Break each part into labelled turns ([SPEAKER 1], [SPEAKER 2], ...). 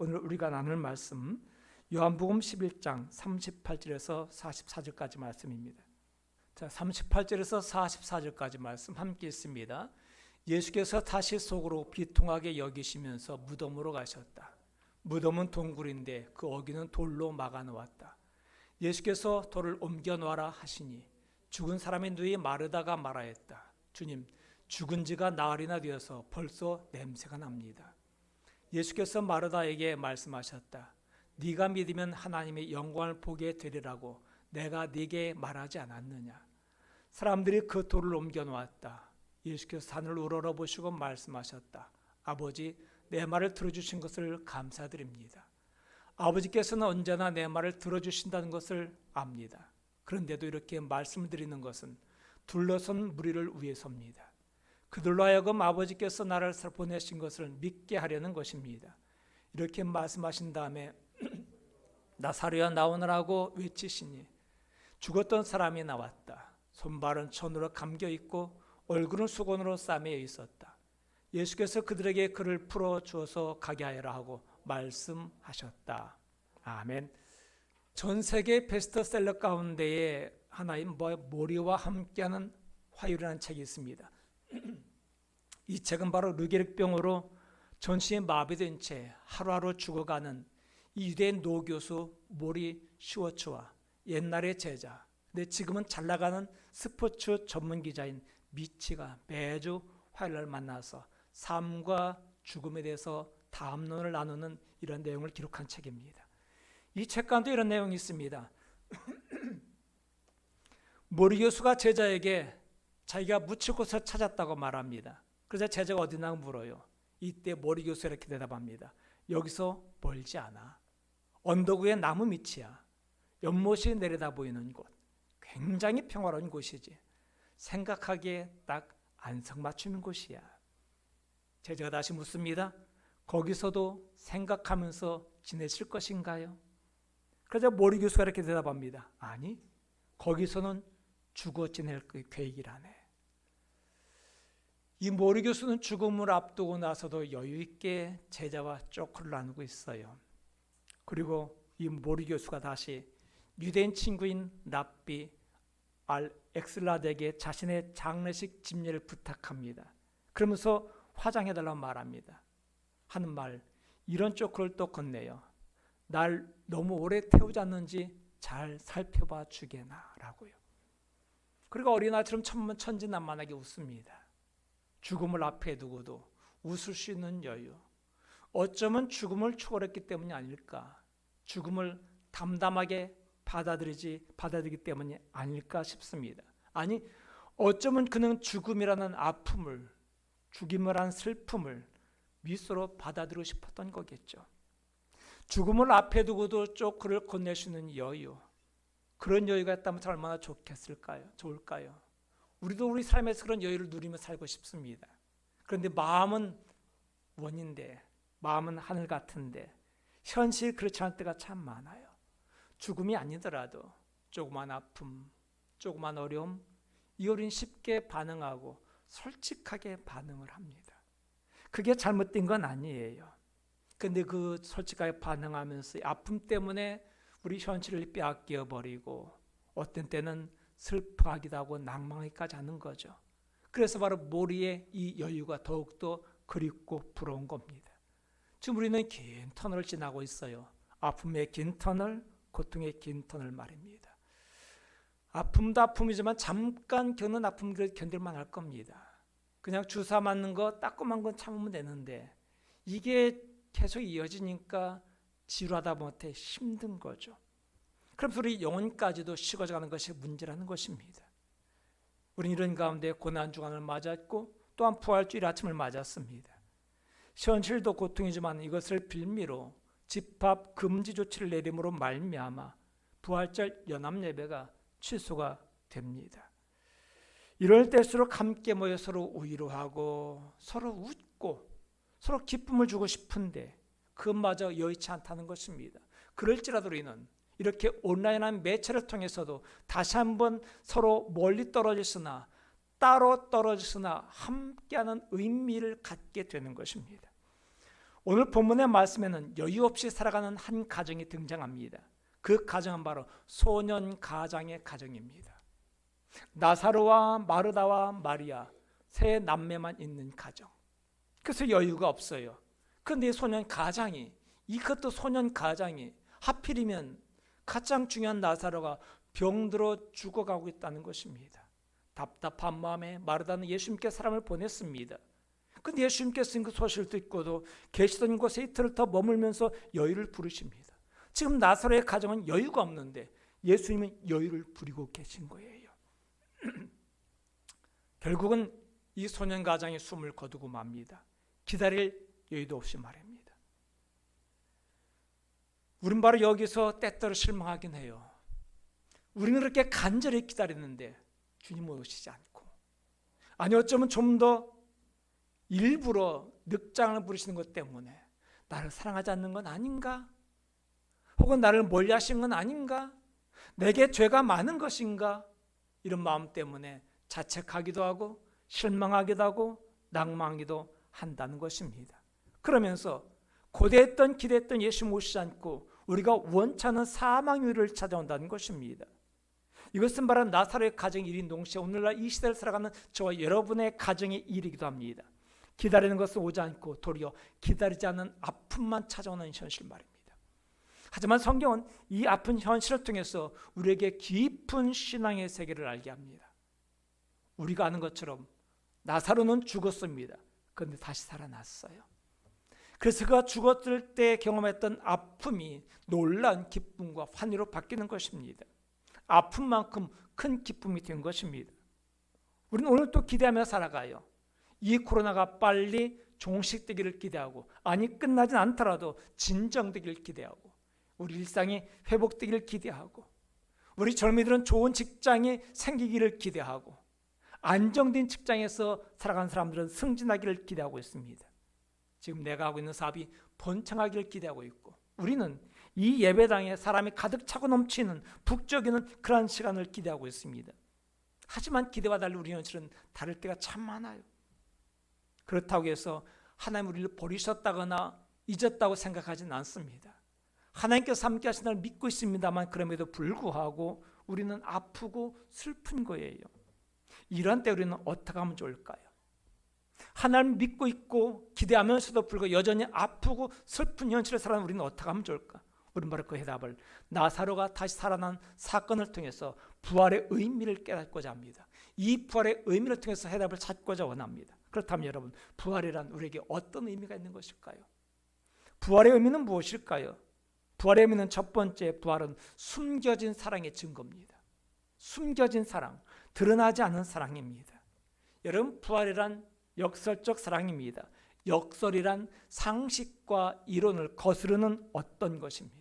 [SPEAKER 1] 오늘 우리가 나눌 말씀 요한복음 11장 38절에서 44절까지 말씀입니다. 자, 38절에서 44절까지 말씀 함께 있습니다. 예수께서 다시 속으로 비통하게 여기시면서 무덤으로 가셨다. 무덤은 동굴인데 그 어귀는 돌로 막아 놓았다. 예수께서 돌을 옮겨 놔라 하시니 죽은 사람의 눈이 마르다가 말하였다. 주님, 죽은 지가 나흘이나 되어서 벌써 냄새가 납니다. 예수께서 마르다에게 말씀하셨다. 네가 믿으면 하나님의 영광을 보게 되리라고 내가 네게 말하지 않았느냐. 사람들이 그 돌을 옮겨 놓았다. 예수께서 산을 우러러보시고 말씀하셨다. 아버지, 내 말을 들어주신 것을 감사드립니다. 아버지께서는 언제나 내 말을 들어주신다는 것을 압니다. 그런데도 이렇게 말씀을 드리는 것은 둘러선 무리를 위해서입니다. 그들로 하여금 아버지께서 나를 보내신 것을 믿게 하려는 것입니다. 이렇게 말씀하신 다음에 나사로야 나오너라고 외치시니 죽었던 사람이 나왔다. 손발은 천으로 감겨있고 얼굴은 수건으로 싸매어 있었다. 예수께서 그들에게 그를 풀어주어서 가게 하여라 하고 말씀하셨다. 아멘. 전 세계 베스트셀러 가운데에 하나인 모리와 함께하는 화요일이라는 책이 있습니다. 이 책은 바로 르게릭병으로 전신이 마비된 채 하루하루 죽어가는 이 유대인 노교수 모리 슈워츠와 옛날의 제자, 근데 지금은 잘나가는 스포츠 전문 기자인 미치가 매주 화요일날 만나서 삶과 죽음에 대해서 담론을 나누는 이런 내용을 기록한 책입니다. 이 책 가운데 이런 내용이 있습니다. 모리 교수가 제자에게 자기가 묻힐 곳을 찾았다고 말합니다. 그래서 제자가 어디냐고 물어요. 이때 모리 교수가 이렇게 대답합니다. 여기서 멀지 않아. 언덕 위에 나무 밑이야. 연못이 내려다 보이는 곳. 굉장히 평화로운 곳이지. 생각하기에 딱 안성맞춤인 곳이야. 제자가 다시 묻습니다. 거기서도 생각하면서 지내실 것인가요? 그래서 모리 교수가 이렇게 대답합니다. 아니, 거기서는 죽어 지낼 계획이라네. 이 모리 교수는 죽음을 앞두고 나서도 여유 있게 제자와 쪼크를 나누고 있어요. 그리고 이 모리 교수가 다시 유대인 친구인 랍비 알 엑슬라드에게 자신의 장례식 집례를 부탁합니다. 그러면서 화장해달라고 말합니다. 하는 말, 이런 쪼크를 또 건네요. 날 너무 오래 태우지 않는지 잘 살펴봐 주게나 라고요. 그리고 어린아이처럼 천진난만하게 웃습니다. 죽음을 앞에 두고도 웃을 수 있는 여유. 어쩌면 죽음을 초월했기 때문이 아닐까. 죽음을 담담하게 받아들이기 때문이 아닐까 싶습니다. 아니, 어쩌면 그는 죽음이라는 아픔을, 죽임이라는 슬픔을 미소로 받아들이고 싶었던 거겠죠. 죽음을 앞에 두고도 쪼크를 건넬 수 있는 여유, 그런 여유가 있다면 얼마나 좋을까요? 우리도 우리 삶에서 그런 여유를 누리며 살고 싶습니다. 그런데 마음은 원인데, 마음은 하늘 같은데 현실 그렇지 않을 때가 참 많아요. 죽음이 아니더라도 조그만 아픔, 조그만 어려움, 이 어린 쉽게 반응하고 솔직하게 반응을 합니다. 그게 잘못된 건 아니에요. 근데 그 솔직하게 반응하면서 아픔 때문에 우리 현실을 빼앗겨 버리고 어떤 때는 슬퍼하기도 하고 낭망하기까지 하는 거죠. 그래서 바로 모리의 이 여유가 더욱더 그립고 부러운 겁니다. 지금 우리는 긴 터널을 지나고 있어요. 아픔의 긴 터널, 고통의 긴 터널 말입니다. 아픔도 아픔이지만 잠깐 겪는 아픔을 견딜만 할 겁니다. 그냥 주사 맞는 거 따끔한 건 참으면 되는데 이게 계속 이어지니까 지루하다 못해 힘든 거죠. 그래서 우리 영혼까지도 식어져가는 것이 문제라는 것입니다. 우리는 이런 가운데 고난주간을 맞았고 또한 부활주일 아침을 맞았습니다. 현실도 고통이지만 이것을 빌미로 집합 금지 조치를 내림으로 말미암아 부활절 연합예배가 취소가 됩니다. 이럴 때일수록 함께 모여 서로 위로하고 서로 웃고 서로 기쁨을 주고 싶은데 그것마저 여의치 않다는 것입니다. 그럴지라도 우리는 이렇게 온라인한 매체를 통해서도 다시 한번 서로 멀리 떨어졌으나 따로 떨어졌으나 함께하는 의미를 갖게 되는 것입니다. 오늘 본문의 말씀에는 여유 없이 살아가는 한 가정이 등장합니다. 그 가정은 바로 소년 가장의 가정입니다. 나사로와 마르다와 마리아 세 남매만 있는 가정. 그래서 여유가 없어요. 그런데 소년 가장이, 이것도 소년 가장이 하필이면 가장 중요한 나사로가 병들어 죽어가고 있다는 것입니다. 답답한 마음에 마르다는 예수님께 사람을 보냈습니다. 근데 예수님께서 그 소식을 듣고도 계시던 곳에 이틀을 더 머물면서 여유를 부르십니다. 지금 나사로의 가정은 여유가 없는데 예수님은 여유를 부리고 계신 거예요. 결국은 이 소년 가장이 숨을 거두고 맙니다. 기다릴 여유도 없이 말입니다. 우린 바로 여기서 때때로 실망하긴 해요. 우리는 그렇게 간절히 기다리는데 주님 오시지 않고, 아니 어쩌면 좀 더 일부러 늑장을 부리시는 것 때문에 나를 사랑하지 않는 건 아닌가? 혹은 나를 멀리하신 건 아닌가? 내게 죄가 많은 것인가? 이런 마음 때문에 자책하기도 하고 실망하기도 하고 낭망하기도 한다는 것입니다. 그러면서 고대했던 기대했던 예수 오시지 않고 우리가 원치 않은 사망의 위를 찾아온다는 것입니다. 이것은 바로 나사로의 가정의 일인 동시에 오늘날 이 시대를 살아가는 저와 여러분의 가정의 일이기도 합니다. 기다리는 것은 오지 않고 도리어 기다리지 않는 아픔만 찾아오는 현실 말입니다. 하지만 성경은 이 아픈 현실을 통해서 우리에게 깊은 신앙의 세계를 알게 합니다. 우리가 아는 것처럼 나사로는 죽었습니다. 그런데 다시 살아났어요. 그래서 그가 죽었을 때 경험했던 아픔이 놀라운 기쁨과 환희로 바뀌는 것입니다. 아픔만큼 큰 기쁨이 된 것입니다. 우리는 오늘 또 기대하며 살아가요. 이 코로나가 빨리 종식되기를 기대하고, 아니 끝나진 않더라도 진정되기를 기대하고, 우리 일상이 회복되기를 기대하고, 우리 젊은이들은 좋은 직장이 생기기를 기대하고, 안정된 직장에서 살아가는 사람들은 승진하기를 기대하고 있습니다. 지금 내가 하고 있는 사업이 번창하기를 기대하고 있고, 우리는 이 예배당에 사람이 가득 차고 넘치는 북적이는 그러한 시간을 기대하고 있습니다. 하지만 기대와 달리 우리 현실은 다를 때가 참 많아요. 그렇다고 해서 하나님 우리를 버리셨다거나 잊었다고 생각하지는 않습니다. 하나님께서 함께 하신 날 믿고 있습니다만 그럼에도 불구하고 우리는 아프고 슬픈 거예요. 이런 때 우리는 어떻게 하면 좋을까요? 하나님 믿고 있고 기대하면서도 불구하고 여전히 아프고 슬픈 현실을 살아가는 우리는 어떻게 하면 좋을까? 우리는 바로 그 해답을 나사로가 다시 살아난 사건을 통해서 부활의 의미를 깨닫고자 합니다. 이 부활의 의미를 통해서 해답을 찾고자 원합니다. 그렇다면 여러분, 부활이란 우리에게 어떤 의미가 있는 것일까요? 부활의 의미는 무엇일까요? 부활의 의미는 첫 번째, 부활은 숨겨진 사랑의 증거입니다. 숨겨진 사랑, 드러나지 않은 사랑입니다. 여러분, 부활이란 역설적 사랑입니다. 역설이란 상식과 이론을 거스르는 어떤 것입니다.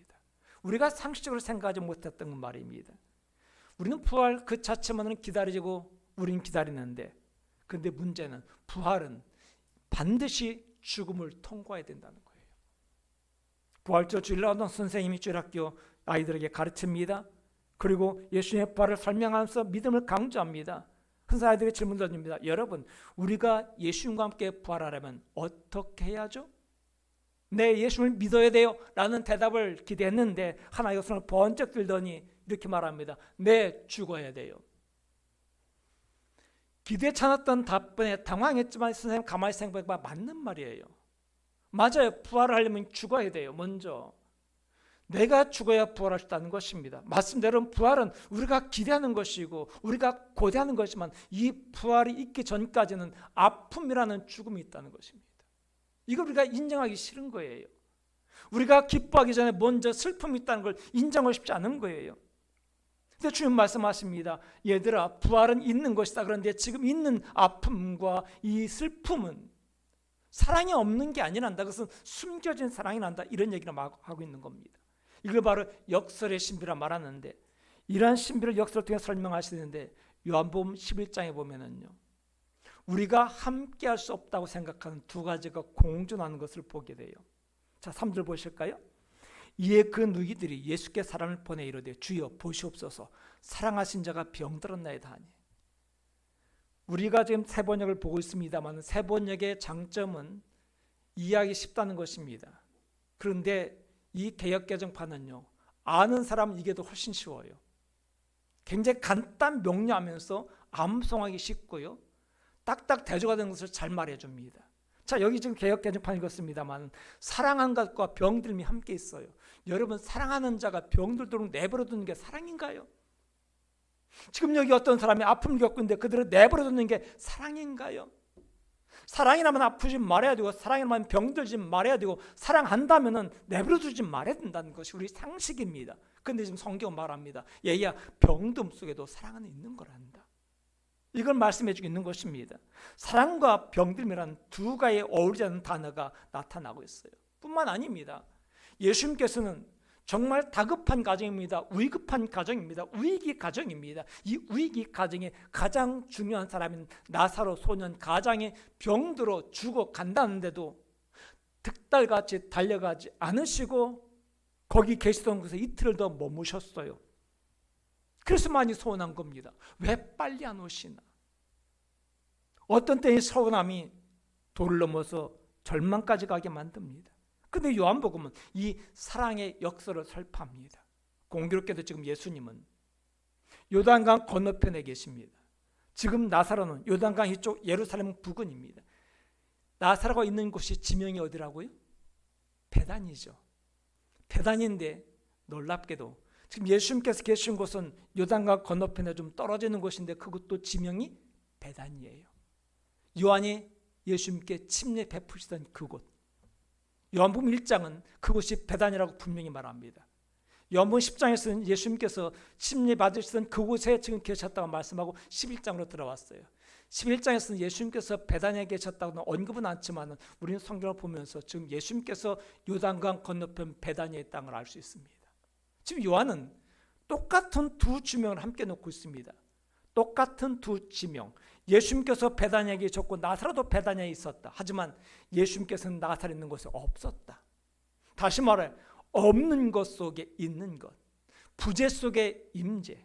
[SPEAKER 1] 우리가 상식적으로 생각하지 못했던 말입니다. 우리는 부활 그 자체만으로는 기다리고 우리는 기다리는데, 그런데 문제는 부활은 반드시 죽음을 통과해야 된다는 거예요. 부활절 주일날 선생님이 주일학교 아이들에게 가르칩니다. 그리고 예수님의 부활을 설명하면서 믿음을 강조합니다. 큰 아이들에게 질문 던집니다. 여러분, 우리가 예수님과 함께 부활하려면 어떻게 해야죠? 네, 예수님을 믿어야 돼요 라는 대답을 기대했는데 한 아이가 손을 번쩍 들더니 이렇게 말합니다. 네, 죽어야 돼요. 기대치 않았던 답변에 당황했지만 선생님 가만히 생각해봐, 맞는 말이에요. 맞아요. 부활을 하려면 죽어야 돼요. 먼저 내가 죽어야 부활할 수 있다는 것입니다. 말씀대로 부활은 우리가 기대하는 것이고 우리가 고대하는 것이지만 이 부활이 있기 전까지는 아픔이라는 죽음이 있다는 것입니다. 이걸 우리가 인정하기 싫은 거예요. 우리가 기뻐하기 전에 먼저 슬픔이 있다는 걸 인정하고 싶지 않은 거예요. 근데 주님 말씀하십니다. 얘들아, 부활은 있는 것이다. 그런데 지금 있는 아픔과 이 슬픔은 사랑이 없는 게 아니란다. 그것은 숨겨진 사랑이 난다. 이런 얘기를 막 하고 있는 겁니다. 이걸 바로 역설의 신비라 말하는데, 이러한 신비를 역설을 통해 설명하시는데 요한복음 11장에 보면은요, 우리가 함께 할 수 없다고 생각하는 두 가지가 공존하는 것을 보게 돼요. 자, 3절 보실까요? 이에 그 누이들이 예수께 사람을 보내 이르되 주여 보시옵소서, 사랑하신 자가 병들었나이다 하니. 우리가 지금 세 번역을 보고 있습니다만 세 번역의 장점은 이해하기 쉽다는 것입니다. 그런데 이 개역개정판은요, 아는 사람은 이게 더 훨씬 쉬워요. 굉장히 간단 명료하면서 암송하기 쉽고요, 딱딱 대조가 되는 것을 잘 말해줍니다. 자, 여기 지금 개역개정판 읽었습니다만 사랑하는 것과 병들음이 함께 있어요. 여러분, 사랑하는 자가 병들도록 내버려두는 게 사랑인가요? 지금 여기 어떤 사람이 아픔을 겪고 있는데 그들을 내버려두는 게 사랑인가요? 사랑이라면 아프지 말아야 되고, 사랑이라면 병들지 말아야 되고, 사랑한다면 내버려두지 말아야 된다는 것이 우리 상식입니다. 그런데 지금 성경은 말합니다. 얘야, 병듦 속에도 사랑은 있는 거란다. 이걸 말씀해 주고 있는 것입니다. 사랑과 병듦이라는 두 가지의 어울리지 않는 단어가 나타나고 있어요. 뿐만 아닙니다. 예수님께서는 정말 다급한 가정입니다. 위급한 가정입니다. 위기 가정입니다. 이 위기 가정에 가장 중요한 사람인 나사로 소년 가장의 병들어 죽어 간다는데도 득달같이 달려가지 않으시고 거기 계시던 곳에 이틀을 더 머무셨어요. 그래서 많이 서운한 겁니다. 왜 빨리 안 오시나? 어떤 때의 서운함이 도를 넘어서 절망까지 가게 만듭니다. 근데 요한복음은 이 사랑의 역사를 설파합니다. 공교롭게도 지금 예수님은 요단강 건너편에 계십니다. 지금 나사로는 요단강 이쪽 예루살렘 부근입니다. 나사로가 있는 곳이 지명이 어디라고요? 베단이죠. 베단인데 놀랍게도 지금 예수님께서 계신 곳은 요단강 건너편에 좀 떨어지는 곳인데 그것도 지명이 베단이에요. 요한이 예수님께 침례 베푸시던 그곳, 요한복음 1장은 그곳이 베단이라고 분명히 말합니다. 요한복음 10장에서는 예수님께서 침례 받으시던 그곳에 지금 계셨다고 말씀하고 11장으로 들어왔어요. 11장에서는 예수님께서 베단에 계셨다고는 언급은 않지만 우리는 성경을 보면서 지금 예수님께서 요단강 건너편 베다니의 땅을 알 수 있습니다. 지금 요한은 똑같은 두 지명을 함께 놓고 있습니다. 똑같은 두 지명. 예수님께서 베다니에 계셨고 나사로도 베다니에 있었다. 하지만 예수님께서는 나사로에 있는 곳에 없었다. 다시 말해 없는 것 속에 있는 것, 부재 속에 임재.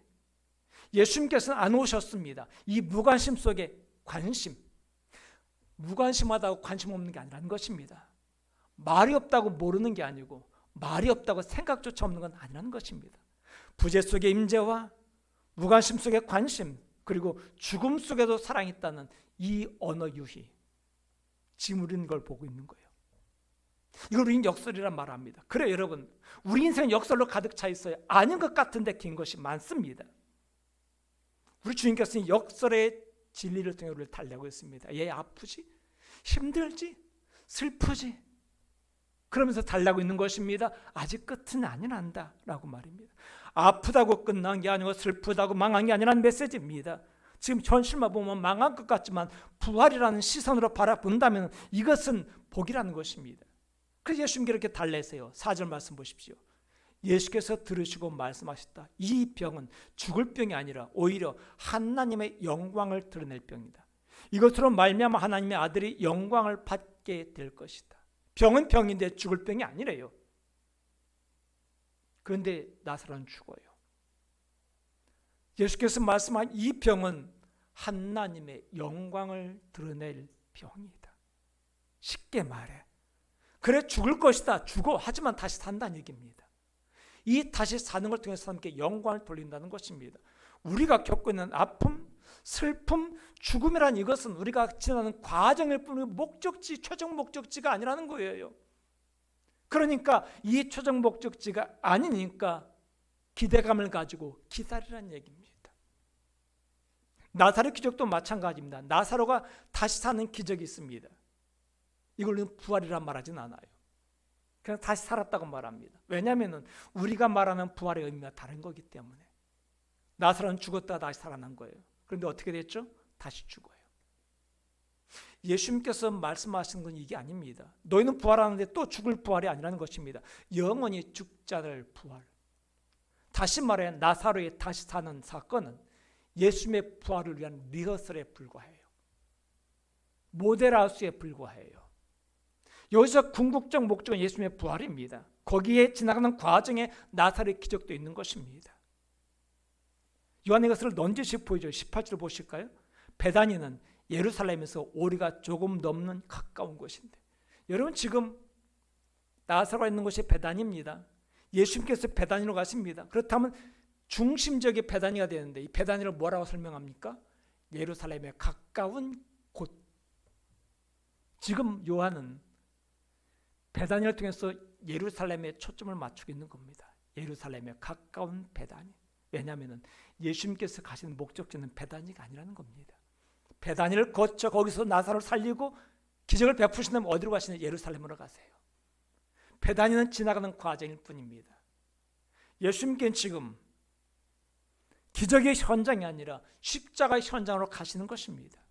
[SPEAKER 1] 예수님께서는 안 오셨습니다. 이 무관심 속에 관심. 무관심하다고 관심 없는 게 아니라는 것입니다. 말이 없다고 모르는 게 아니고 말이 없다고 생각조차 없는 건 아니라는 것입니다. 부재 속에 임재와 무관심 속에 관심, 그리고 죽음 속에도 사랑이 있다는 이 언어 유희. 지금 우리는 걸 보고 있는 거예요. 이걸 우리는 역설이란 말합니다. 그래 여러분, 우리 인생은 역설로 가득 차 있어요. 아닌 것 같은데 긴 것이 많습니다. 우리 주님께서는 역설의 진리를 통해 우리를 달래고 있습니다. 얘 아프지? 힘들지? 슬프지? 그러면서 달래고 있는 것입니다. 아직 끝은 아니란다 라고 말입니다. 아프다고 끝난 게 아니고 슬프다고 망한 게 아니라는 메시지입니다. 지금 현실만 보면 망한 것 같지만 부활이라는 시선으로 바라본다면 이것은 복이라는 것입니다. 그래서 예수님께 이렇게 달래세요. 4절 말씀 보십시오. 예수께서 들으시고 말씀하셨다. 이 병은 죽을 병이 아니라 오히려 하나님의 영광을 드러낼 병이다. 이것으로 말미암아 하나님의 아들이 영광을 받게 될 것이다. 병은 병인데 죽을 병이 아니래요. 그런데 나사로는 죽어요. 예수께서 말씀한 이 병은 하나님의 영광을 드러낼 병이다. 쉽게 말해. 그래 죽을 것이다. 죽어. 하지만 다시 산다는 얘기입니다. 이 다시 사는 걸 통해서 하나님께 영광을 돌린다는 것입니다. 우리가 겪고 있는 아픔, 슬픔, 죽음이란 이것은 우리가 지나는 과정일 뿐이고 목적지, 최종 목적지가 아니라는 거예요. 그러니까 이 최종 목적지가 아니니까 기대감을 가지고 기다리라는 얘기입니다. 나사로 기적도 마찬가지입니다. 나사로가 다시 사는 기적이 있습니다. 이걸 부활이란 말하진 않아요. 그냥 다시 살았다고 말합니다. 왜냐하면 우리가 말하는 부활의 의미가 다른 거기 때문에. 나사로는 죽었다가 다시 살아난 거예요. 그런데 어떻게 됐죠? 다시 죽어요. 예수님께서 말씀하신 건 이게 아닙니다. 너희는 부활하는데 또 죽을 부활이 아니라는 것입니다. 영원히 죽지 않을 부활. 다시 말해 나사로의 다시 사는 사건은 예수님의 부활을 위한 리허설에 불과해요. 모델하우스에 불과해요. 여기서 궁극적 목적은 예수님의 부활입니다. 거기에 지나가는 과정에 나사로의 기적도 있는 것입니다. 요한의 것을 넌지시 보여줘요. 18절 보실까요? 베다니는 예루살렘에서 오리가 조금 넘는 가까운 곳인데 여러분 지금 나사로가 있는 곳이 베다니입니다. 예수님께서 베다니로 가십니다. 그렇다면 중심적인 베다니가 되는데 이 베다니를 뭐라고 설명합니까? 예루살렘에 가까운 곳. 지금 요한은 베다니를 통해서 예루살렘에 초점을 맞추고 있는 겁니다. 예루살렘에 가까운 베다니. 왜냐하면 예수님께서 가시는 목적지는 베다니가 아니라는 겁니다. 베다니를 거쳐 거기서 나사로를 살리고 기적을 베푸시면 어디로 가시냐? 예루살렘으로 가세요. 베다니는 지나가는 과정일 뿐입니다. 예수님께는 지금 기적의 현장이 아니라 십자가의 현장으로 가시는 것입니다.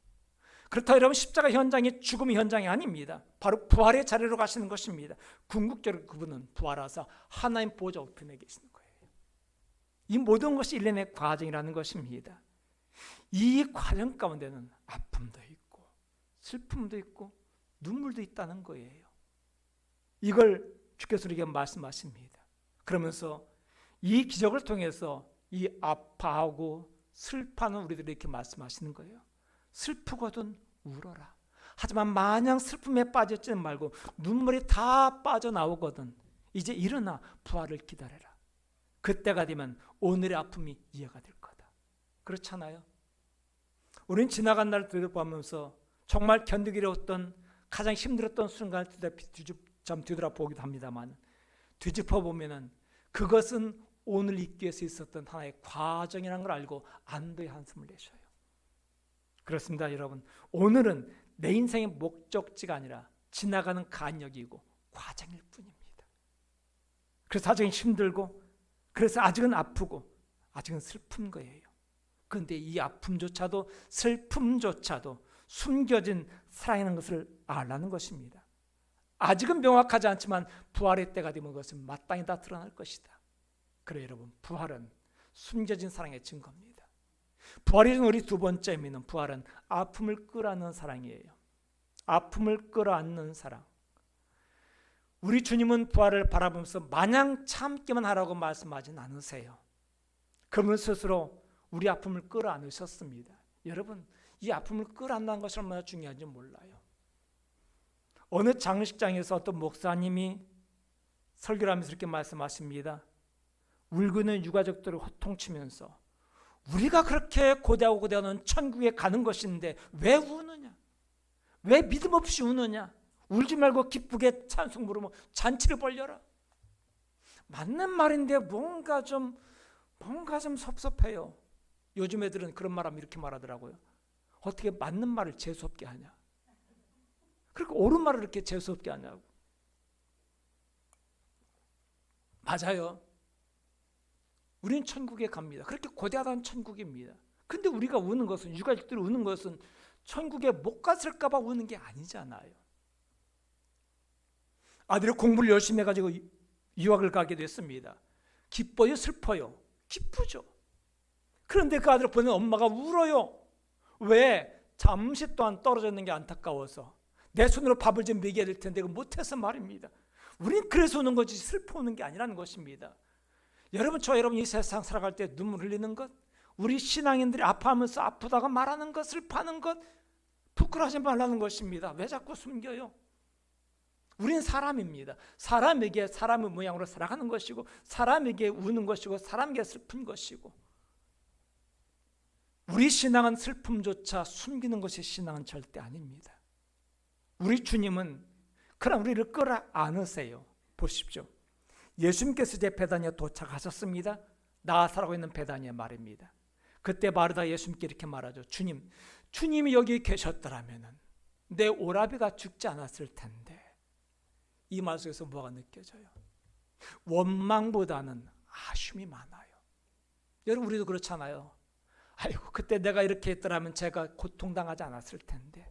[SPEAKER 1] 그렇다고 여러분 십자가 현장이 죽음의 현장이 아닙니다. 바로 부활의 자리로 가시는 것입니다. 궁극적으로 그분은 부활하사 하나님 보좌 우편에 계시는 거예요. 이 모든 것이 일련의 과정이라는 것입니다. 이 과정 가운데는 아픔도 있고 슬픔도 있고 눈물도 있다는 거예요. 이걸 주께서 우리에게 말씀하십니다. 그러면서 이 기적을 통해서 이 아파하고 슬퍼하는 우리들에게 이렇게 말씀하시는 거예요. 슬프거든 울어라. 하지만 마냥 슬픔에 빠졌지는 말고 눈물이 다 빠져나오거든 이제 일어나 부활을 기다려라. 그때가 되면 오늘의 아픔이 이해가 될 거다. 그렇잖아요. 우린 지나간 날을 되돌아보면서 정말 견디기 어려웠던 가장 힘들었던 순간을 뒤돌아보기도 합니다만 뒤집어보면 그것은 오늘 있기 위해서 있었던 하나의 과정이라는 걸 알고 안도의 한숨을 내쉬어요. 그렇습니다, 여러분. 오늘은 내 인생의 목적지가 아니라 지나가는 간역이고 과정일 뿐입니다. 그래서 아직은 힘들고 그래서 아직은 아프고 아직은 슬픈 거예요. 그런데 이 아픔조차도 슬픔조차도 숨겨진 사랑이라는 것을 알라는 것입니다. 아직은 명확하지 않지만 부활의 때가 되면 그것은 마땅히 다 드러날 것이다. 그래 여러분, 부활은 숨겨진 사랑의 증거입니다. 부활이 우리 두 번째 의미는 부활은 아픔을 끌어안는 사랑이에요. 아픔을 끌어안는 사랑. 우리 주님은 부활을 바라보면서 마냥 참기만 하라고 말씀하진 않으세요. 그러면 스스로 우리 아픔을 끌어안으셨습니다. 여러분, 이 아픔을 끌어안는 것이 얼마나 중요한지 몰라요. 어느 장례식장에서 어떤 목사님이 설교를 하면서 이렇게 말씀하십니다. 울고 있는 유가족들을 호통치면서 우리가 그렇게 고대하고 고대하는 천국에 가는 것인데 왜 우느냐? 왜 믿음 없이 우느냐? 울지 말고 기쁘게 찬송 부르며 잔치를 벌려라. 맞는 말인데 뭔가 좀 섭섭해요. 요즘 애들은 그런 말하면 이렇게 말하더라고요. 어떻게 맞는 말을 재수없게 하냐? 그러니까 옳은 말을 이렇게 재수없게 하냐고. 맞아요. 우리는 천국에 갑니다. 그렇게 고대하다는 천국입니다. 근데 우리가 우는 것은, 유가족들이 우는 것은 천국에 못 갔을까 봐 우는 게 아니잖아요. 아들이 공부를 열심히 해가지고 유학을 가게 됐습니다. 기뻐요, 슬퍼요? 기쁘죠. 그런데 그 아들을 보는 엄마가 울어요. 왜? 잠시 동안 떨어졌는 게 안타까워서. 내 손으로 밥을 좀 먹여야 될 텐데 그거 못해서 말입니다. 우린 그래서 우는 거지 슬퍼 우는 게 아니라는 것입니다. 여러분, 여러분 이 세상 살아갈 때 눈물 흘리는 것, 우리 신앙인들이 아파하면서 아프다가 말하는 것, 슬퍼하는 것, 부끄러워하지 말라는 것입니다. 왜 자꾸 숨겨요? 우린 사람입니다. 사람에게 사람의 모양으로 살아가는 것이고, 사람에게 우는 것이고, 사람에게 슬픈 것이고, 우리 신앙은 슬픔조차 숨기는 것이 신앙은 절대 아닙니다. 우리 주님은 그럼 우리를 끌어안으세요. 보십시오. 예수님께서 이제 베다니에 도착하셨습니다. 나사로가 있는 베다니에 말입니다. 그때 마르다가 예수님께 이렇게 말하죠. 주님이 여기 계셨더라면 내 오라비가 죽지 않았을 텐데. 이 말 속에서 뭐가 느껴져요? 원망보다는 아쉬움이 많아요. 여러분, 우리도 그렇잖아요. 아이고, 그때 내가 이렇게 했더라면 제가 고통당하지 않았을 텐데.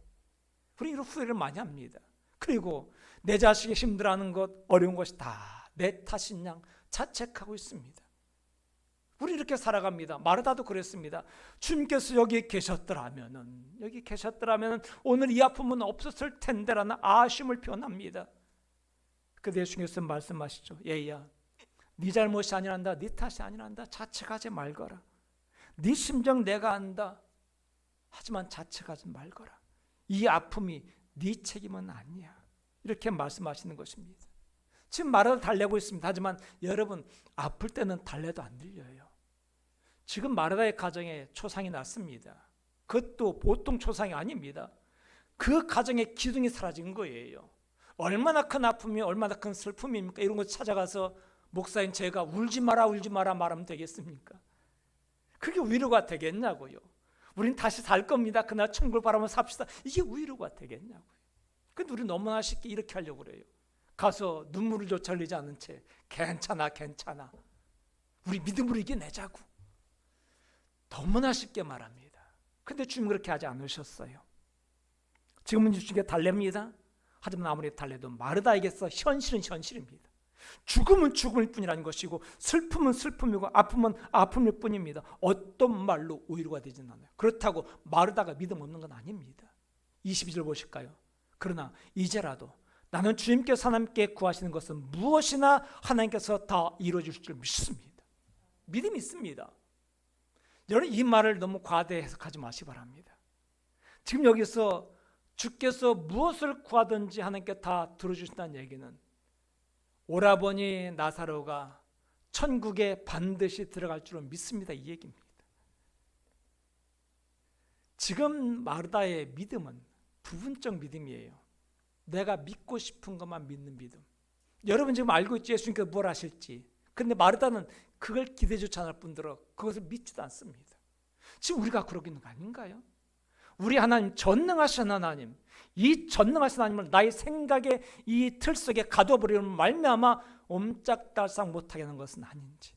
[SPEAKER 1] 우리 이런 후회를 많이 합니다. 그리고 내 자식이 힘들어하는 것, 어려운 것이 다 내 탓인 양 자책하고 있습니다. 우리 이렇게 살아갑니다. 마르다도 그랬습니다. 주님께서 여기 계셨더라면 오늘 이 아픔은 없었을 텐데라는 아쉬움을 표현합니다. 그런데 예수님께서 말씀하시죠. 얘야, 네 잘못이 아니란다, 네 탓이 아니란다. 자책하지 말거라. 네 심정 내가 안다. 하지만 자책하지 말거라. 이 아픔이 네 책임은 아니야. 이렇게 말씀하시는 것입니다. 지금 마르다 달래고 있습니다. 하지만 여러분, 아플 때는 달래도 안 들려요. 지금 마르다의 가정에 초상이 났습니다. 그것도 보통 초상이 아닙니다. 그 가정의 기둥이 사라진 거예요. 얼마나 큰 아픔이, 얼마나 큰 슬픔입니까? 이런 거 찾아가서 목사인 제가 울지 마라 말하면 되겠습니까? 그게 위로가 되겠냐고요. 우린 다시 살 겁니다. 그날 천국을 바라보며 삽시다. 이게 위로가 되겠냐고요. 근데 우리 너무나 쉽게 이렇게 하려고 그래요. 가서 눈물을 조차 흘리지 않은 채 괜찮아 우리 믿음으로 이겨내자고 너무나 쉽게 말합니다. 근데 주님 그렇게 하지 않으셨어요. 지금은 주님께 달랩니다. 하지만 아무리 달래도 마르다에게서 현실은 현실입니다. 죽음은 죽음일 뿐이라는 것이고 슬픔은 슬픔이고 아픔은 아픔일 뿐입니다. 어떤 말로 위로가 되지는 않아요. 그렇다고 마르다가 믿음 없는 건 아닙니다. 22절 보실까요? 그러나 이제라도 나는 주님께서 하나님께 구하시는 것은 무엇이나 하나님께서 다 이루어주실 줄 믿습니다. 믿음이 있습니다. 여러분, 이 말을 너무 과대 해석하지 마시기 바랍니다. 지금 여기서 주께서 무엇을 구하든지 하나님께 다 들어주신다는 얘기는 오라버니 나사로가 천국에 반드시 들어갈 줄은 믿습니다, 이 얘기입니다. 지금 마르다의 믿음은 부분적 믿음이에요. 내가 믿고 싶은 것만 믿는 믿음. 여러분 지금 알고 있죠? 예수님께서 뭘 하실지. 근데 마르다는 그걸 기대조차 않을 뿐더러 그것을 믿지도 않습니다. 지금 우리가 그러고 있는 거 아닌가요? 우리 하나님, 전능하신 하나님, 이 전능하신 하나님을 나의 생각의 이 틀 속에 가둬버리면 말미암아 옴짝달싹 못하게 하는 것은 아닌지.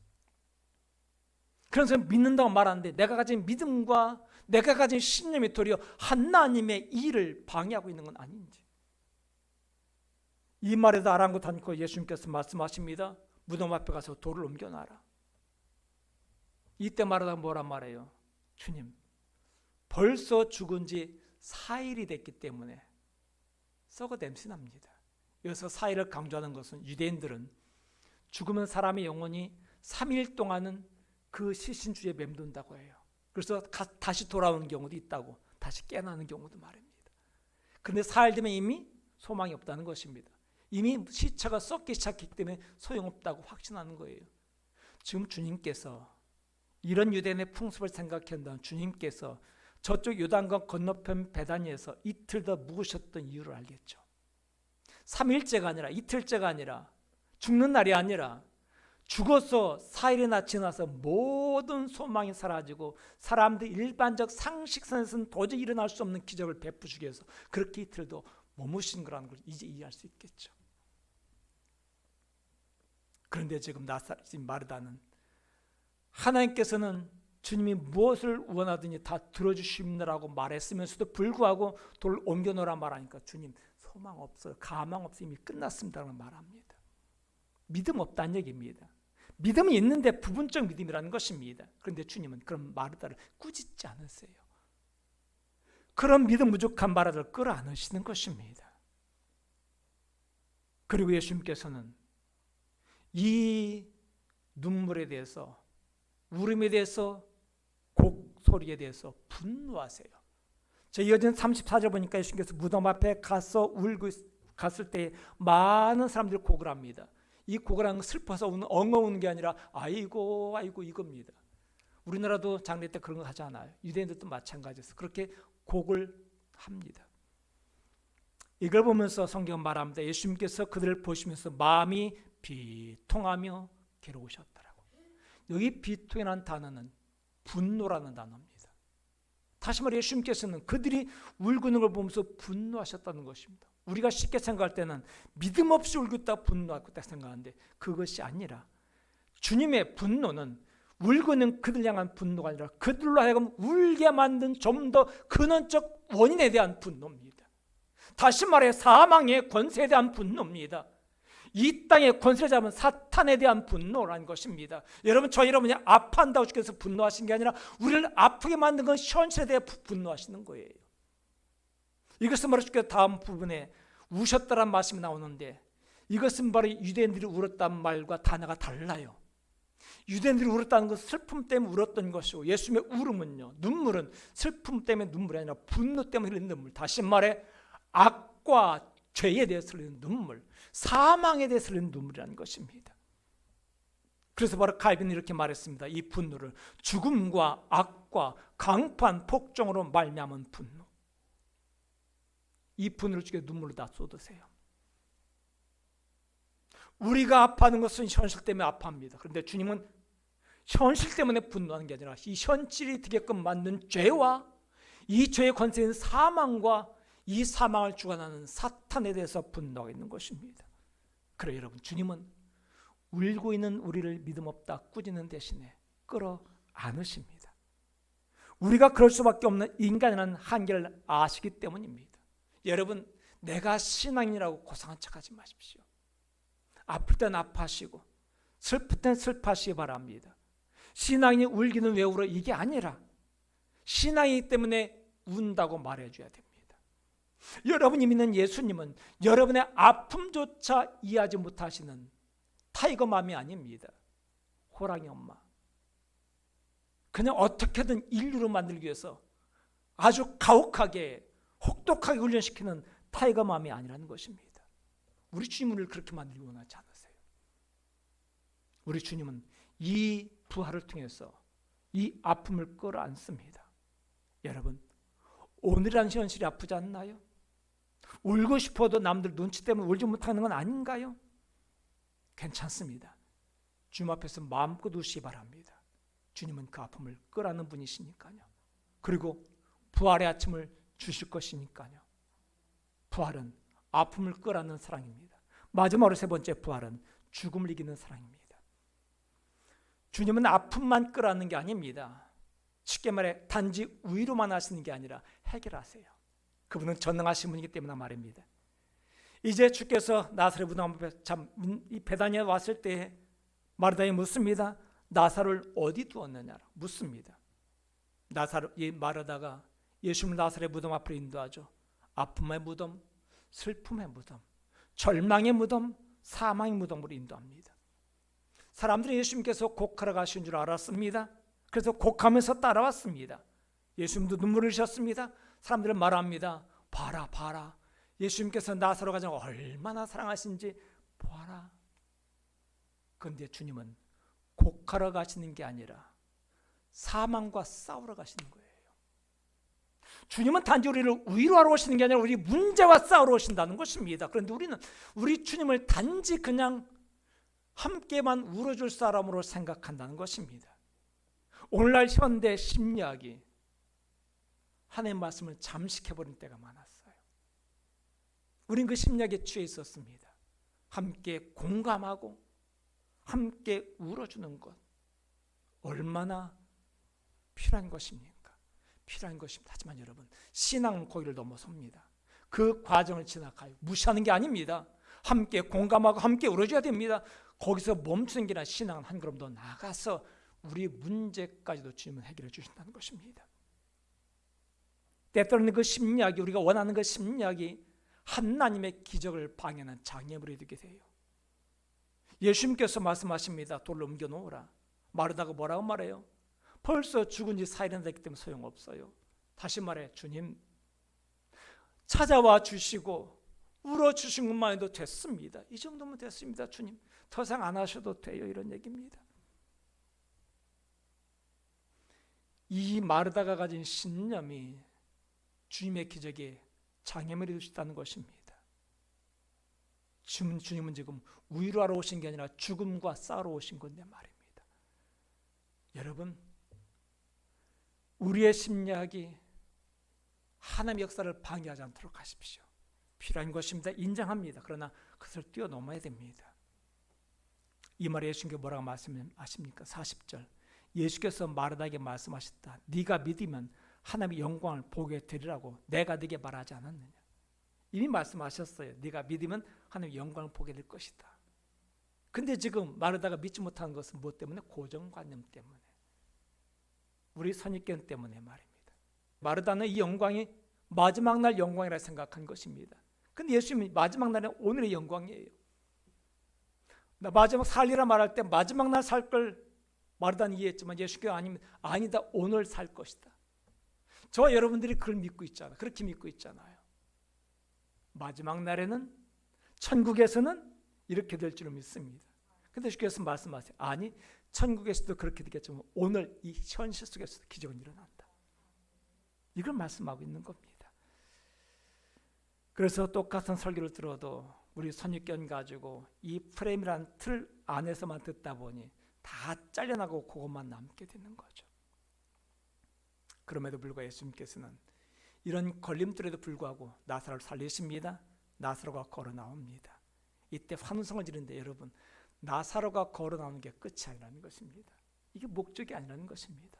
[SPEAKER 1] 그래서 믿는다고 말하는데 내가 가진 믿음과 내가 가진 신념이 도리어 하나님의 일을 방해하고 있는 건 아닌지. 이 말에도 아랑곳 않고 예수님께서 말씀하십니다. 무덤 앞에 가서 돌을 옮겨놔라. 이때 말하다가 뭐란 말이에요? 주님, 벌써 죽은 지 4일이 됐기 때문에 썩어 냄새납니다. 여기서 4일을 강조하는 것은 유대인들은 죽으면 사람의 영혼이 3일 동안은 그 시신주에 맴돈다고 해요. 그래서 다시 돌아오는 경우도 있다고, 다시 깨어나는 경우도 말입니다. 그런데 4일 되면 이미 소망이 없다는 것입니다. 이미 시체가 썩기 시작했기 때문에 소용없다고 확신하는 거예요. 지금 주님께서 이런 유대인의 풍습을 생각한다면 주님께서 저쪽 요단강 건너편 베다니에서 이틀 더 묵으셨던 이유를 알겠죠. 3일째가 아니라 이틀째가 아니라 죽는 날이 아니라 죽어서 4일이나 지나서 모든 소망이 사라지고 사람들 일반적 상식선에서는 도저히 일어날 수 없는 기적을 베푸시기 위해서 그렇게 이틀도 머무신 거라는 걸 이제 이해할 수 있겠죠. 그런데 지금 마르다는 하나님께서는 주님이 무엇을 원하든지 다 들어주십니다라고 말했으면서도 불구하고 돌을 옮겨놓으라 말하니까 주님 소망 없어요, 가망 없어요, 이미 끝났습니다라고 말합니다. 믿음 없다는 얘기입니다. 믿음이 있는데 부분적 믿음이라는 것입니다. 그런데 주님은 그런 마르다를 꾸짖지 않으세요. 그런 믿음 부족한 마르다를 끌어안으시는 것입니다. 그리고 예수님께서는 이 눈물에 대해서, 울음에 대해서, 곡소리에 대해서 분노하세요. 저 이어진 34절 보니까 예수님께서 무덤 앞에 가서 울고 갔을 때 많은 사람들이 곡을 합니다. 이 곡을 하는 건 슬퍼서 엉엉 우는 게 아니라 아이고 아이고 이겁니다. 우리나라도 장례 때 그런 거 하지 않아요. 유대인들도 마찬가지였어요. 그렇게 곡을 합니다. 이걸 보면서 성경은 말합니다. 예수님께서 그들을 보시면서 마음이 비통하며 괴로우셨더라고. 여기 비통이라는 단어는 분노라는 단어입니다. 다시 말해 예수님께서는 그들이 울고 있는 걸 보면서 분노하셨다는 것입니다. 우리가 쉽게 생각할 때는 믿음 없이 울고 있다 분노하고 있다 생각하는데 그것이 아니라 주님의 분노는 울고 있는 그들 향한 분노가 아니라 그들로 하여금 울게 만든 좀 더 근원적 원인에 대한 분노입니다. 다시 말해 사망의 권세에 대한 분노입니다. 이 땅의 권세를 잡은 사탄에 대한 분노라는 것입니다. 여러분, 저 여러분이 아파한다고 주께서 분노하신 게 아니라 우리를 아프게 만든 건 현실에 대해 분노하시는 거예요. 이것은 바로 주께서 다음 부분에 우셨다란 말씀이 나오는데 이것은 바로 유대인들이 울었다는 말과 단어가 달라요. 유대인들이 울었다는 것은 슬픔 때문에 울었던 것이고 예수님의 울음은요, 눈물은 슬픔 때문에 눈물이 아니라 분노 때문에 흘린 눈물. 다시 말해 악과 죄에 대해서 흘리는 눈물, 사망에 대해서 흘리는 눈물이라는 것입니다. 그래서 바로 칼빈은 이렇게 말했습니다. 이 분노를 죽음과 악과 강판 폭정으로 말미암은 분노. 이 분노를 죽여 눈물을 다 쏟으세요. 우리가 아파하는 것은 현실 때문에 아파합니다. 그런데 주님은 현실 때문에 분노하는 게 아니라 이 현실이 되게끔 만든 죄와 이 죄의 권세인 사망과 이 사망을 주관하는 사탄에 대해서 분노하고 있는 것입니다. 그래 여러분, 주님은 울고 있는 우리를 믿음 없다 꾸짖는 대신에 끌어 안으십니다. 우리가 그럴 수밖에 없는 인간이라는 한계를 아시기 때문입니다. 여러분, 내가 신앙이라고 고상한 척하지 마십시오. 아플 땐 아파하시고 슬플 땐 슬퍼하시기 바랍니다. 신앙이 울기는 왜 울어? 이게 아니라 신앙이기 때문에 운다고 말해줘야 됩니다. 여러분이 믿는 예수님은 여러분의 아픔조차 이해하지 못하시는 타이거맘이 아닙니다. 호랑이 엄마. 그냥 어떻게든 인류로 만들기 위해서 아주 가혹하게 혹독하게 훈련시키는 타이거맘이 아니라는 것입니다. 우리 주님을 그렇게 만들기 원하지 않으세요. 우리 주님은 이 부활을 통해서 이 아픔을 끌어안습니다. 여러분, 오늘이라는 현실이 아프지 않나요? 울고 싶어도 남들 눈치 때문에 울지 못하는 건 아닌가요? 괜찮습니다. 주님 앞에서 마음껏 우시기 바랍니다. 주님은 그 아픔을 끌어안는 분이시니까요. 그리고 부활의 아침을 주실 것이니까요. 부활은 아픔을 끌어안는 사랑입니다. 마지막으로 세 번째 부활은 죽음을 이기는 사랑입니다. 주님은 아픔만 끌어안는 게 아닙니다. 쉽게 말해 단지 위로만 하시는 게 아니라 해결하세요. 그분은 전능하신 분이기 때문에 말입니다. 이제 주께서 나사렛 무덤 앞에 이 베다니에 왔을 때 마르다에 묻습니다. 나사로를 어디 두었느냐 묻습니다. 마르다가 예수님을 나사렛 무덤 앞으로 인도하죠. 아픔의 무덤, 슬픔의 무덤, 절망의 무덤, 사망의 무덤으로 인도합니다. 사람들이 예수님께서 곡하러 가신 줄 알았습니다. 그래서 곡하면서 따라왔습니다. 예수님도 눈물을 흘리셨습니다. 사람들은 말합니다. 봐라 봐라, 예수님께서 나사로 가정을 얼마나 사랑하신지 보아라. 그런데 주님은 곡하러 가시는 게 아니라 사망과 싸우러 가시는 거예요. 주님은 단지 우리를 위로하러 오시는 게 아니라 우리 문제와 싸우러 오신다는 것입니다. 그런데 우리는 우리 주님을 단지 그냥 함께만 울어줄 사람으로 생각한다는 것입니다. 오늘날 현대 심리학이 하나님의 말씀을 잠식해버린 때가 많았어요. 우린 그 심리학에 취해 있었습니다. 함께 공감하고 함께 울어주는 것 얼마나 필요한 것입니까? 필요한 것입니다. 하지만 여러분, 신앙은 거기를 넘어섭니다. 그 과정을 지나가요. 무시하는 게 아닙니다. 함께 공감하고 함께 울어줘야 됩니다. 거기서 멈추는 게 아니라 신앙은 한 걸음 더 나가서 우리 문제까지도 주님은 해결해 주신다는 것입니다. 때때로는 그 심리학이, 우리가 원하는 그 심리학이 하나님의 기적을 방해하는 장애물이 되게 돼요. 예수님께서 말씀하십니다. 돌로 옮겨 놓으라. 마르다가 뭐라고 말해요? 벌써 죽은 지 4일이나 됐기 때문에 소용없어요. 다시 말해, 주님 찾아와 주시고 울어주신 것만 해도 됐습니다. 이 정도면 됐습니다. 주님 더 이상 안 하셔도 돼요. 이런 얘기입니다. 이 마르다가 가진 신념이 주님의 기적에 장애물이 될 수 있다는 것입니다. 주님은 지금 위로하러 오신 게 아니라 죽음과 싸우러 오신 건데 말입니다. 여러분, 우리의 심리학이 하나님의 역사를 방해하지 않도록 하십시오. 필요한 것입니다. 인정합니다. 그러나 그것을 뛰어넘어야 됩니다. 이 말에 예수님께서 뭐라고 말씀하십니까? 40절 예수께서 마르다에게 말씀하셨다. 네가 믿으면 하나님의 영광을 보게 되리라고 내가 네게 말하지 않았느냐. 이미 말씀하셨어요. 네가 믿으면 하나님의 영광을 보게 될 것이다. 근데 지금 마르다가 믿지 못하는 것은 무엇 때문에? 고정관념 때문에, 우리 선입견 때문에 말입니다. 마르다는 이 영광이 마지막 날 영광이라 생각한 것입니다. 근데 예수님이 마지막 날은 오늘의 영광이에요. 나 마지막 살리라 말할 때 마지막 날 살 걸 마르다는 이해했지만 예수께서 아니다, 오늘 살 것이다. 저와 여러분들이 그걸 믿고 있잖아요. 그렇게 믿고 있잖아요. 마지막 날에는 천국에서는 이렇게 될 줄 믿습니다. 근데 주께서 말씀하세요. 아니, 천국에서도 그렇게 되겠지만 오늘 이 현실 속에서도 기적은 일어난다. 이걸 말씀하고 있는 겁니다. 그래서 똑같은 설교를 들어도 우리 선입견 가지고 이 프레임이라는 틀 안에서만 듣다 보니 다 잘려나고 그것만 남게 되는 거죠. 그럼에도 불구하고 예수님께서는 이런 걸림돌에도 불구하고 나사로를 살리십니다. 나사로가 걸어 나옵니다. 이때 환호성을 지르는데 여러분, 나사로가 걸어 나오는 게 끝이 아니라는 것입니다. 이게 목적이 아니라는 것입니다.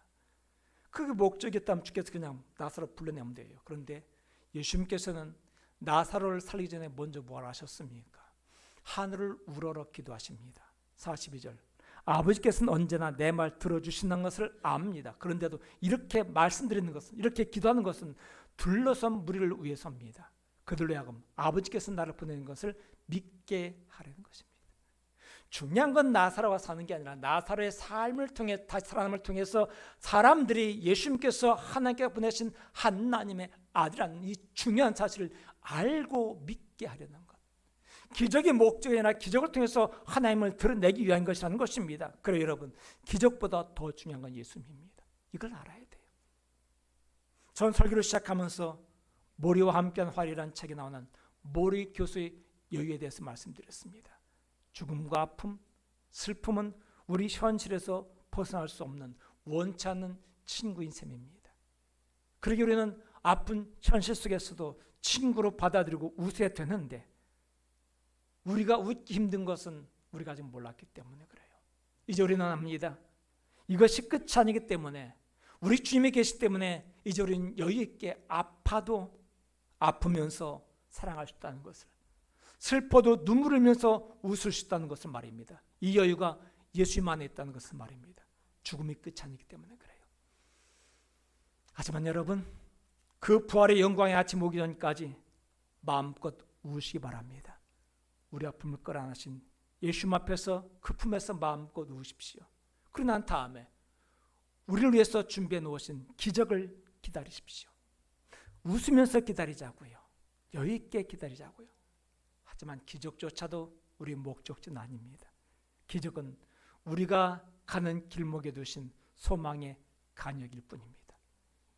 [SPEAKER 1] 그게 목적이었다면 주께서 그냥 나사로 불러내면 돼요. 그런데 예수님께서는 나사로를 살리기 전에 먼저 뭘 하셨습니까? 하늘을 우러러 기도하십니다. 42절, 아버지께서는 언제나 내 말 들어주신다는 것을 압니다. 그런데도 이렇게 말씀드리는 것은, 이렇게 기도하는 것은 둘러선 무리를 위해서입니다. 그들로 하여금 아버지께서 나를 보내는 것을 믿게 하려는 것입니다. 중요한 건 나사로가 사는 게 아니라 나사로의 삶을 통해, 다시 사람을 통해서 사람들이 예수님께서 하나님께 보내신 하나님의 아들이라는 이 중요한 사실을 알고 믿게 하려는 것. 기적의 목적이 아니라 기적을 통해서 하나님을 드러내기 위한 것이라는 것입니다. 그래요 여러분, 기적보다 더 중요한 건 예수님입니다. 이걸 알아야 돼요. 전 설교를 시작하면서 모리와 함께한 활이라는 책에 나오는 모리 교수의 여유에 대해서 말씀드렸습니다. 죽음과 아픔, 슬픔은 우리 현실에서 벗어날 수 없는 원치 않는 친구인 셈입니다. 그러기 우리는 아픈 현실 속에서도 친구로 받아들이고 웃어야 되는데 우리가 웃기 힘든 것은 우리가 아직 몰랐기 때문에 그래요. 이제 우리는 압니다. 이것이 끝이 아니기 때문에, 우리 주님이 계시기 때문에 이제 우리는 여유 있게 아파도 아프면서 사랑할 수 있다는 것을, 슬퍼도 눈물 흘리면서 웃을 수 있다는 것을 말입니다. 이 여유가 예수님 안에 있다는 것을 말입니다. 죽음이 끝이 아니기 때문에 그래요. 하지만 여러분, 그 부활의 영광의 아침 오기 전까지 마음껏 우시기 바랍니다. 우리 아픔을 끌어안으신 예수님 앞에서 그 품에서 마음껏 우십시오. 그리고 난 다음에 우리를 위해서 준비해 놓으신 기적을 기다리십시오. 웃으면서 기다리자고요. 여유 있게 기다리자고요. 하지만 기적조차도 우리 목적지는 아닙니다. 기적은 우리가 가는 길목에 두신 소망의 간역일 뿐입니다.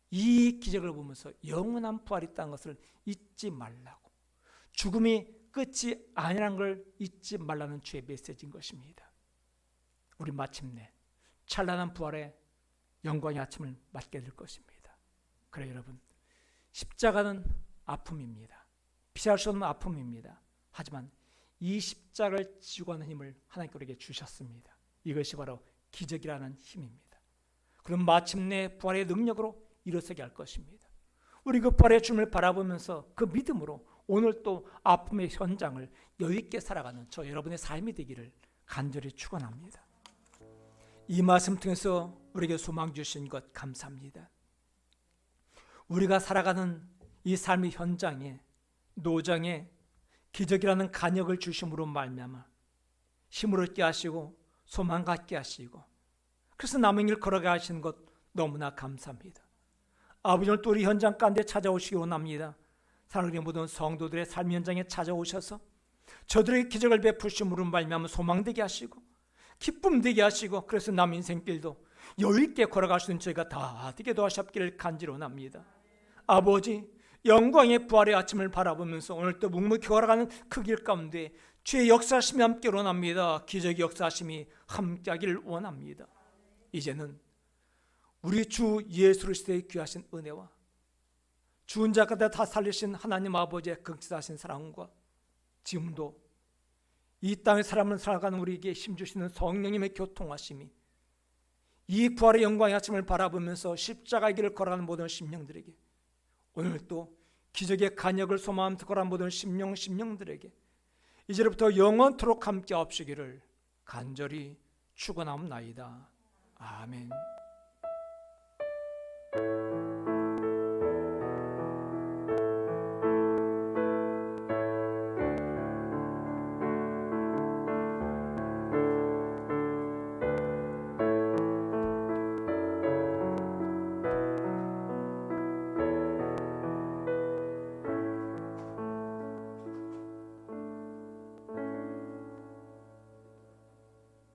[SPEAKER 1] 이 기적을 보면서 영원한 부활이 있다는 것을 잊지 말라고, 죽음이 끝이 아니라는 걸 잊지 말라는 주의 메시지인 것입니다. 우리 마침내 찬란한 부활의 영광의 아침을 맞게 될 것입니다. 그래 여러분, 십자가는 아픔입니다. 피할 수 없는 아픔입니다. 하지만 이 십자가를 지고 가는 힘을 하나님께서 우리에게 주셨습니다. 이것이 바로 기적이라는 힘입니다. 그럼 마침내 부활의 능력으로 일어서게 할 것입니다. 우리 그 부활의 주님을 바라보면서 그 믿음으로 오늘 또 아픔의 현장을 여유 있게 살아가는 저 여러분의 삶이 되기를 간절히 축원합니다. 이 말씀 통해서 우리에게 소망 주신 것 감사합니다. 우리가 살아가는 이 삶의 현장에, 노장에 기적이라는 간역을 주심으로 말미암아 힘을 얻게 하시고 소망 갖게 하시고, 그래서 남은 길 걸어가 하시는 것 너무나 감사합니다. 아버지, 오늘 또 우리 현장 가운데 찾아오시기 원합니다. 사랑하는 모든 성도들의 삶 현장에 찾아오셔서 저들에게 기적을 베푸심으로 말미암아 소망되게 하시고 기쁨되게 하시고, 그래서 남 인생길도 여유 있게 걸어갈 수 있는 저희가 다 되게 도와주시기를 간절히 원합니다. 아버지, 영광의 부활의 아침을 바라보면서 오늘 또 묵묵히 걸어가는 그 길 가운데 주의 역사하심이 함께 원합니다. 기적의 역사하심이 함께하기를 원합니다. 이제는 우리 주 예수 그리스도의 귀하신 은혜와 죽은 자 가운데 다 살리신 하나님 아버지의 극진하신 사랑과 지금도 이 땅의 사람을 살아가는 우리에게 힘주시는 성령님의 교통하심이 이 부활의 영광의 아침을 바라보면서 십자가의 길을 걸어가는 모든 심령들에게, 오늘 또 기적의 간역을 소망하면서 걸어가는 모든 심령들에게 이제부터 영원토록 함께 하옵시기를 간절히 축원하옵나이다. 아멘.